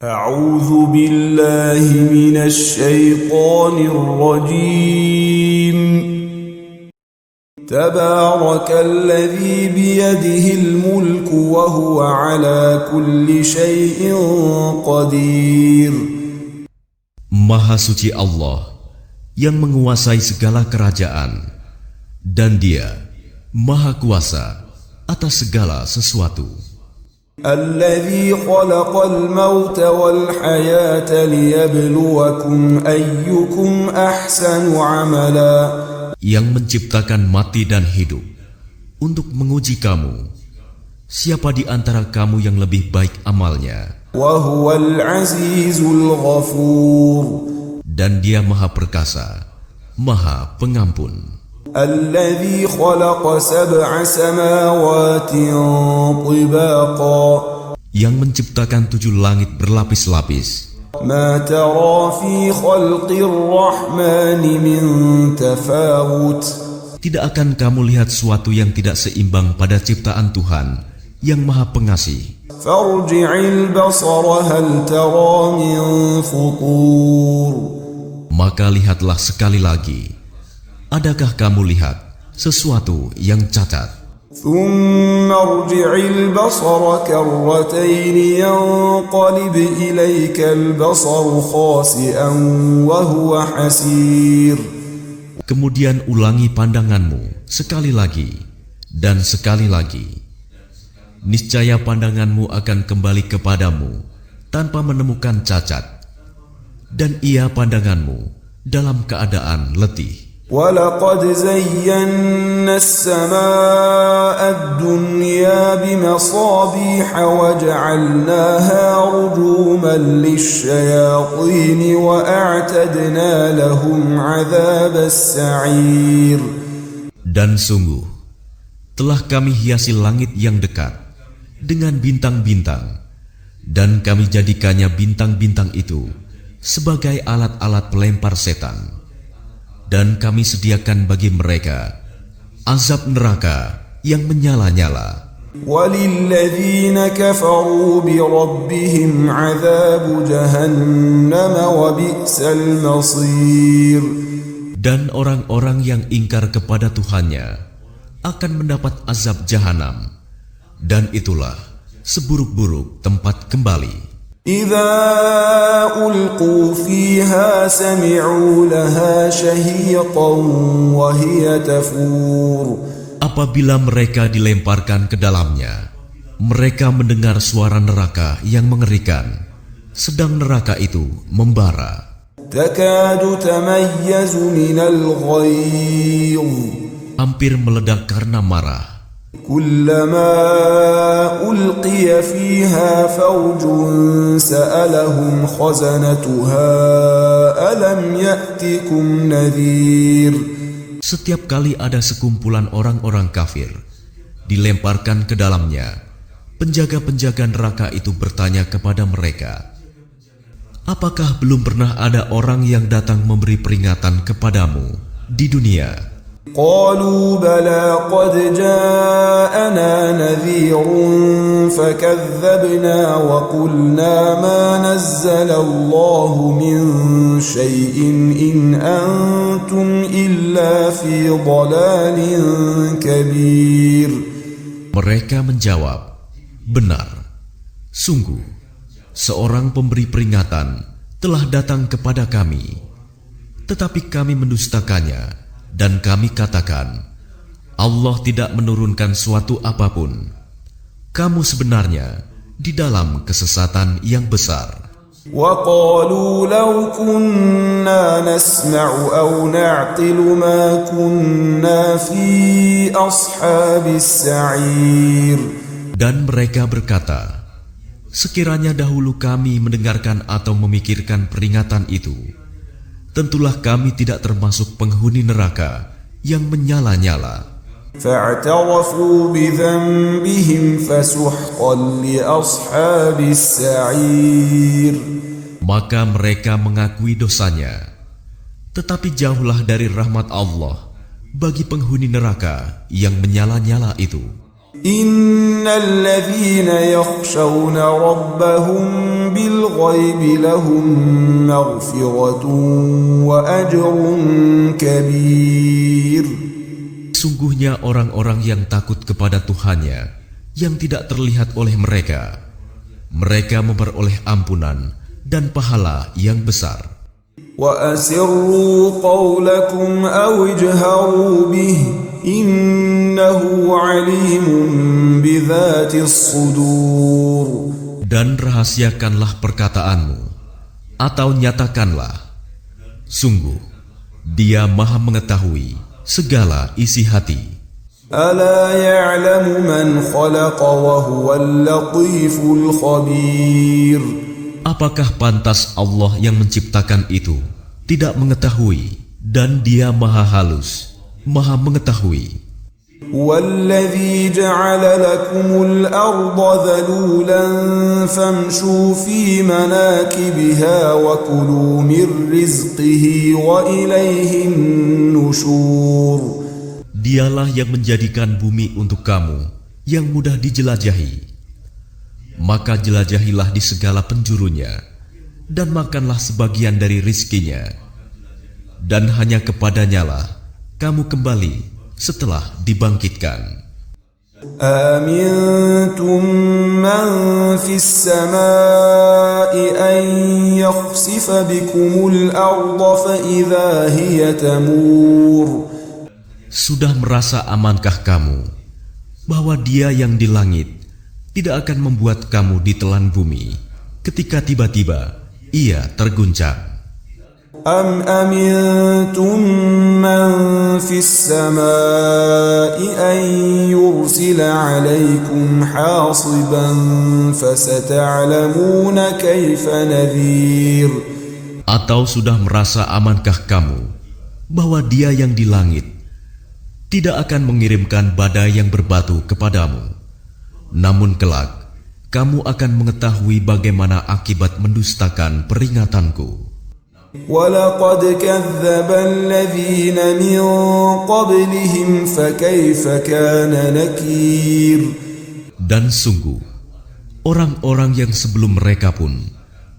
أعوذ بالله من الشيطان الرجيم تبارك الذي بيده الملك وهو على كل شيء قدير. Maha suci Allah yang menguasai segala kerajaan, dan Dia Maha Kuasa atas segala sesuatu. الذي خلق الموت والحياة ليبلوكم أيكم أحسن عملا. Yang menciptakan mati dan hidup untuk menguji kamu, siapa di antara kamu yang lebih baik amalnya. وهو العزيز الغفور. Dan Dia Maha Perkasa, Maha Pengampun. الذي خلق 7 سماوات طباقا. Yang menciptakan 7 langit berlapis-lapis. ما ترى في خلق الرحمن من تفاوت. Tidak akan kamu lihat suatu yang tidak seimbang pada ciptaan Tuhan yang Maha Pengasih. فارجع البصر هل ترى من فطور. Maka lihatlah sekali lagi, adakah kamu lihat sesuatu yang cacat? ثم ارجع البصر كرتين ينقلب إليك البصر خاسئا وهو حسير. Kemudian ulangi pandanganmu sekali lagi dan sekali lagi. Niscaya pandanganmu akan kembali kepadamu tanpa menemukan cacat, dan ia pandanganmu dalam keadaan letih. وَلَقَدْ زَيَّنَّا السَّمَاءَ الدُّنْيَا بِمَصَابِيحَ وَجَعَلْنَاهَا رُجُومًا لِلشَّيَاطِينِ وَأَعْتَدْنَا لَهُمْ عَذَابَ السَّعِيرِ. Dan sungguh, telah kami hiasi langit yang dekat dengan bintang-bintang, dan kami jadikannya bintang-bintang itu sebagai alat-alat pelempar setan. Dan kami sediakan bagi mereka azab neraka yang menyala-nyala. وَلِلَّذِينَ كَفَرُوا بِرَبِّهِمْ عَذَابُ جَهَنَّمَ وَبِئْسَ الْمَصِيرُ. Dan orang-orang yang ingkar kepada Tuhannya akan mendapat azab jahanam, dan itulah seburuk-buruk tempat kembali. إِذَا أُلْقُوا فِيهَا سَمِعُوا لَهَا شَهِيقًا وَهِيَ تَفُورُ. Apabila mereka dilemparkan ke dalamnya, mereka mendengar suara neraka yang mengerikan, sedang neraka itu membara. تَكَادُ تَمَيَّزُ مِنَ الْغَيْظِ. Hampir meledak karena marah. كُلَّمَا أُلْقِيَ فِيهَا فَوْجٌ سَأَلَهُمْ خَزَنَتُهَا أَلَمْ يَأْتِكُمْ نَذِيرٌ. Setiap kali ada sekumpulan orang-orang kafir dilemparkan ke dalamnya, penjaga-penjaga neraka itu bertanya kepada mereka, apakah belum pernah ada orang yang datang memberi peringatan kepadamu di dunia? قالوا بلى قد جاءنا نذير فكذبنا وقلنا ما نزل الله من شيء إن أنتم إلا في ضلال كبير. Mereka menjawab, benar, sungguh seorang pemberi peringatan telah datang kepada kami, tetapi kami mendustakannya. Dan kami katakan, Allah tidak menurunkan suatu apapun. Kamu sebenarnya di dalam kesesatan yang besar. وَقَالُوا لَوْ كُنَّا نَسْمَعُ أَوْ نَعْقِلُ مَا كُنَّا فِي أَصْحَابِ السَّعِيرِ. Dan mereka berkata, sekiranya dahulu kami mendengarkan atau memikirkan peringatan itu, tentulah kami tidak termasuk penghuni neraka yang menyala-nyala. فَاعْتَرَفُوا بِذَنبِهِمْ فَسُحْقًا لِأَصْحَابِ السَّعِيرِ. Maka mereka mengakui dosanya, tetapi jauhlah dari rahmat Allah bagi penghuni neraka yang menyala-nyala itu. إن الذين يخشون ربهم بالغيب لهم مغفرة وأجر كبير. Sungguhnya orang-orang yang takut kepada Tuhannya yang tidak terlihat oleh mereka, mereka memperoleh ampunan dan pahala yang besar. وَأَسِرُّوا قَوْلَكُمْ أَوْ اجْهَرُوا بِهِ إِنَّهُ عَلِيمٌ بِذَاتِ الصُّدُورِ. Dan rahasiakanlah perkataanmu, atau nyatakanlah. Sungguh, Dia Maha mengetahui segala isi hati. أَلَا يَعْلَمُ مَنْ خَلَقَ وَهُوَ اللَّطِيفُ الْخَبِيرُ. Apakah pantas Allah yang menciptakan itu tidak mengetahui, dan Dia Maha halus, Maha mengetahui. وَالَّذِي جَعَلَ لَكُمُ الْأَرْضَ ذَلُولًا فَامْشُوا فِي مَنَاكِبِهَا وَكُلُوا مِنْ رِزْقِهِ وَإِلَيْهِ النُّشُورُ. Dialah yang menjadikan bumi untuk kamu yang mudah dijelajahi. Maka jelajahilah di segala penjurunya, dan makanlah sebagian dari rizkinya. Dan hanya kepadanyalah kamu kembali setelah dibangkitkan. أَأَمِنْتُمْ مَنْ فِي السَّمَاءِ أَنْ يَخْسِفَ بِكُمُ الْأَرْضَ فَإِذَا هِيَ تَمُورُ. Sudah merasa amankah kamu bahwa Dia yang di langit tidak akan membuat kamu ditelan bumi ketika tiba-tiba Ia terguncang? أَمْ أَمِنْتُمْ مَنْ فِي السَّمَاءِ أَنْ يُرْسِلَ عَلَيْكُمْ حَاصِبًا فَسَتَعْلَمُونَ كَيْفَ نَذِيرٌ. Atau sudah merasa amankah kamu bahwa Dia yang di langit tidak akan mengirimkan badai yang berbatu kepadamu? Namun kelak kamu akan mengetahui bagaimana akibat mendustakan peringatanku. وَلَقَدْ كَذَّبَ الَّذِينَ مِنْ قَبْلِهِمْ فَكَيْفَ كَانَ نَكِيرٌ. Dan sungguh, orang-orang yang sebelum mereka pun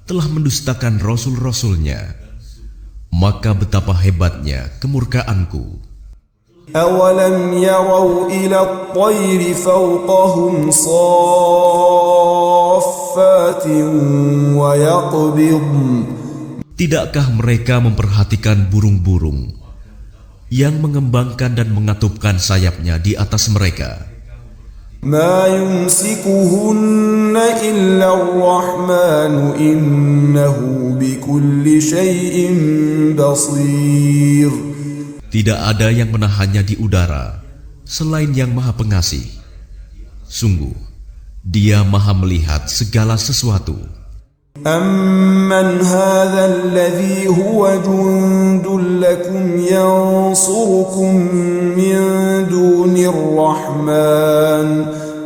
telah mendustakan rasul-rasulnya. Maka betapa hebatnya kemurkaanku. أَوَلَمْ يَرَوْا إِلَى الطَّيْرِ فَوْقَهُمْ صَافَّاتٍ وَيَقْبِضْنَ. Tidakkah mereka memperhatikan burung-burung yang mengembangkan dan mengatupkan sayapnya di atas mereka? مَا يُمْسِكُهُنَّ إِلَّا الرَّحْمَنُ إِنَّهُ بِكُلِّ شَيْءٍ بَصِيرٌ. Tidak ada yang menahannya di udara selain Yang Maha Pengasih. Sungguh, Dia Maha melihat segala sesuatu. أَمَّنْ هَذَا الَّذِي هُوَ جُنْدٌ لَكُمْ يَنْصُرُكُمْ مِنْ دُونِ الرَّحْمَنِ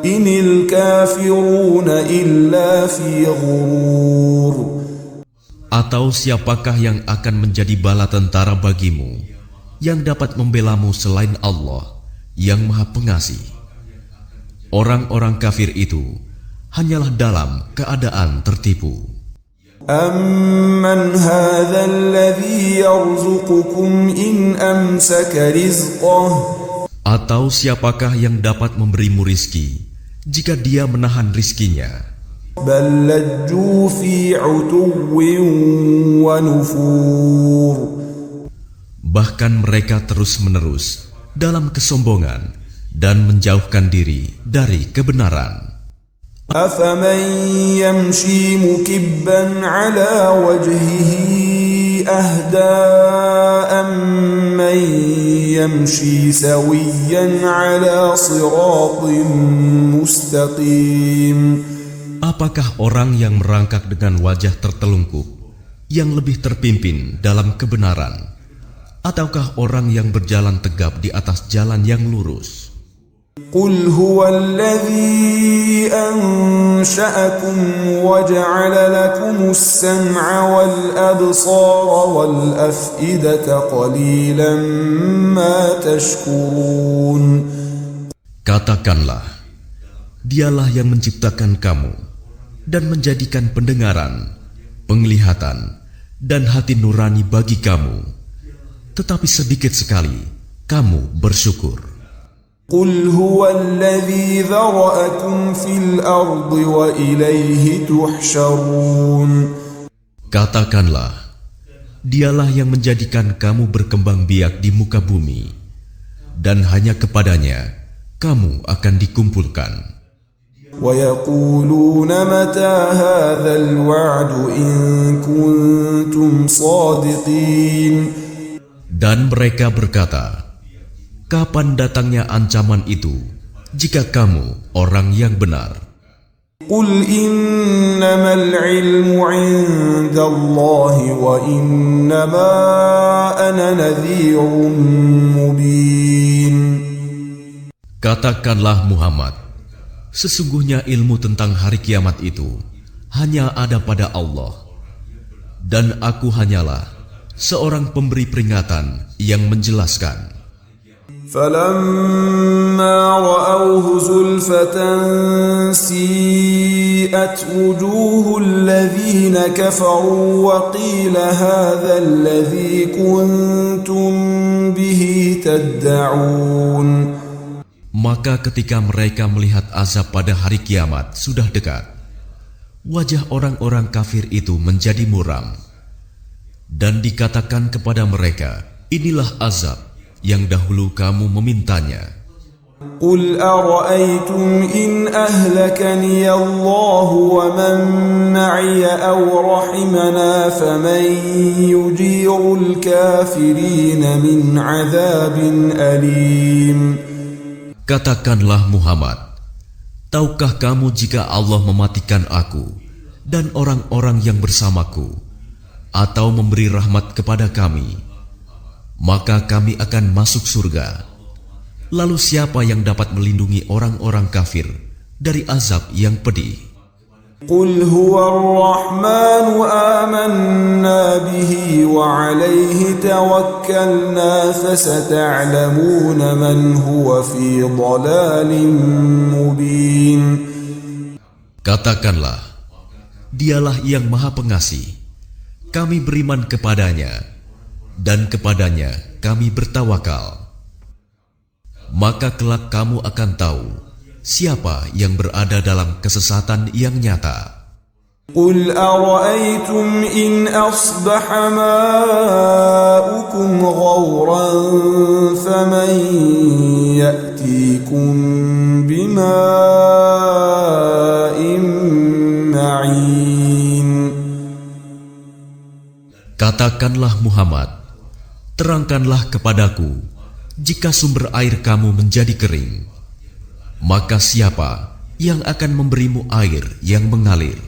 إِنِ الْكَافِرُونَ إِلَّا فِي غُرُورٍ. Atau siapakah yang akan menjadi bala tentara bagimu yang dapat membelamu selain Allah yang Maha Pengasih? Orang-orang kafir itu hanyalah dalam keadaan tertipu. أَمَّنْ هَذَا الَّذِي يَرْزُقُكُمْ إِنْ أَمْسَكَ رِزْقَهُ. Atau siapakah yang dapat memberimu rizki jika Dia menahan rizkinya? بَلْ لَجُّوا فِي عُتُوٍّ وَنُفُورٍ. Bahkan mereka terus-menerus dalam kesombongan dan menjauhkan diri dari kebenaran. أَفَمَنْ يَمْشِي مُكِبًّا عَلَى وَجْهِهِ أَهْدَى أَمَّنْ يَمْشِي سَوِيًّا عَلَى صِرَاطٍ مُسْتَقِيمٍ. Apakah orang yang merangkak dengan wajah tertelungkup yang lebih terpimpin dalam kebenaran, ataukah orang yang berjalan tegap di atas jalan yang lurus? قُلْ هُوَ الَّذِي أَنشَأَكُمْ وَجَعَلَ لَكُمُ السَّمْعَ وَالْأَبْصَارَ وَالْأَفْئِدَةَ قَلِيلًا مَا تَشْكُرُونَ. Katakanlah, Dialah yang menciptakan kamu dan menjadikan pendengaran, penglihatan, dan hati nurani bagi kamu. Tetapi sedikit sekali kamu bersyukur. Qul huwa alladhi dhara'akum fil ardi wa ilayhi tuhsyarun. Katakanlah, dialah yang menjadikan kamu berkembang biak di muka bumi, dan hanya kepadanya kamu akan dikumpulkan. وَيَقُولُونَ مَتَى هَذَا الْوَعْدُ إِن كُنتُمْ صَادِقِينَ. Dan mereka berkata, kapan datangnya ancaman itu jika kamu orang yang benar? قُلْ إِنَّمَا الْعِلْمُ عِندَ اللَّهِ وَإِنَّمَا أَنَا نَذِيرٌ مُبِينٌ. Katakanlah Muhammad, sesungguhnya ilmu tentang hari kiamat itu hanya ada pada Allah, dan aku hanyalah seorang pemberi peringatan yang menjelaskan. فَلَمَّا رَأَوْهُ زُلْفَةً سِيئَتْ وُجُوهُ الَّذِينَ كَفَرُوا وَقِيلَ هَذَا الَّذِي كُنتُم بِهِ تَدَّعُونَ. Maka ketika mereka melihat azab pada hari kiamat sudah dekat, wajah orang-orang kafir itu menjadi muram, dan dikatakan kepada mereka, inilah azab yang dahulu kamu memintanya. قُلْ أَرَأَيْتُمْ إِنْ أَهْلَكَنِيَ اللَّهُ وَمَنْ مَعِيَ أَوْ رَحِمَنَا فَمَنْ يُجِيرُ الْكَافِرِينَ مِنْ عَذَابٍ أَلِيمٍ. Katakanlah Muhammad, tahukah kamu jika Allah mematikan aku dan orang-orang yang bersamaku, atau memberi rahmat kepada kami, maka kami akan masuk surga. Lalu siapa yang dapat melindungi orang-orang kafir dari azab yang pedih? قُلْ هُوَ الرَّحْمَنُ آمَنَّا بِهِ وَعَلَيْهِ تَوَكَّلْنَا فَسَتَعْلَمُونَ مَنْ هُوَ فِي ضَلَالٍ مُبِينٍ. Katakanlah, dialah yang maha pengasih. Kami beriman kepadanya, dan kepadanya kami bertawakal. Maka kelak kamu akan tahu siapa yang berada dalam kesesatan yang nyata. قُلْ أَرَأَيْتُمْ إِنْ أَصْبَحَ مَاؤُكُمْ غَوْرًا فَمَنْ يَأْتِيكُمْ بِمَاءٍ مَعِينٍ. Katakanlah Muhammad, terangkanlah kepadaku jika sumber air kamu menjadi kering, maka siapa yang akan memberimu air yang mengalir?